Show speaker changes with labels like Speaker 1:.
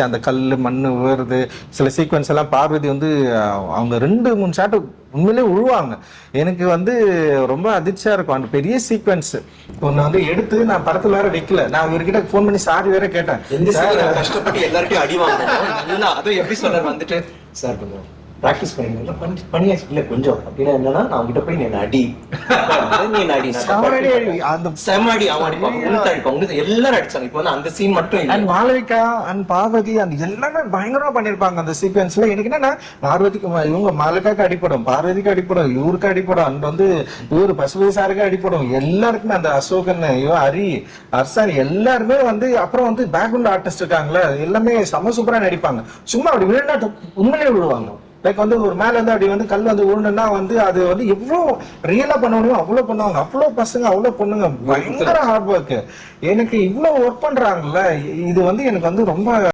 Speaker 1: அந்த கல்லு மண்ணு உயருது சில சீக்வன்ஸ் எல்லாம் பார்வதி வந்து அவங்க 2-3 ஷாட் உண்மையிலே உழுவாங்க. எனக்கு வந்து ரொம்ப அதிர்ச்சியா இருக்கும் அந்த பெரிய சீக்வன்ஸ். ஒன்னு வந்து எடுத்து நான் படத்துல வேற வைக்கல, நான் இவர்கிட்ட போன் பண்ணி சாரி வேற கேட்டேன்.
Speaker 2: கஷ்டப்பட்டு எல்லார்ட்டையும் அடி வாங்கணும். அதுவும் எப்படி சொல்ற வந்துட்டு சார் கொஞ்சம் பிராக்டிஸ் பண்ணியாச்சு இல்ல கொஞ்சம் அப்படின்னா என்னன்னா நான் கிட்ட போய் நீ அடி
Speaker 1: அந்த
Speaker 2: செம்மடி அவன் அடிப்பாங்க எல்லாரும் அடிச்சாங்க. இப்போ வந்து அந்த சீன் மட்டும்
Speaker 1: அண்ட் மாளவிகா அண்ட் பார்வதி அந்த எல்லாமே பயங்கரமா பண்ணிருப்பாங்க அந்த சீக்வன்ஸ்ல. எனக்கு என்னன்னா பார்வதிக்கு இவங்க மாளவிகாக்கு அடிப்படும், பார்வதிக்கு அடிப்படும், இவருக்கு அடிப்படும், அண்ட் வந்து இவரு பசுபதி சாருக்கு அடிப்படும், எல்லாருக்குமே அந்த அசோகன் ஹரி அர்சான் எல்லாருமே வந்து அப்புறம் வந்து பேக்ரவுண்ட் ஆர்டிஸ்ட் இருக்காங்களா எல்லாமே செம சூப்பரா நடிப்பாங்க. சும்மா அப்படி விழுந்தா உண்மையிலே விழுவாங்க. லைக் வந்து ஒரு மேல இருந்து அப்படி வந்து கல் வந்து விழுணுன்னா வந்து அது வந்து எவ்வளவு ரியலா பண்ண முடியும் அவ்வளவு பண்ணுவாங்க. அவ்வளவு பசங்க அவ்வளவு பொண்ணுங்க பயங்கர ஹார்ட் ஒர்க். எனக்கு இவ்வளவு ஒர்க் பண்றாங்கல்ல, இது வந்து எனக்கு வந்து ரொம்ப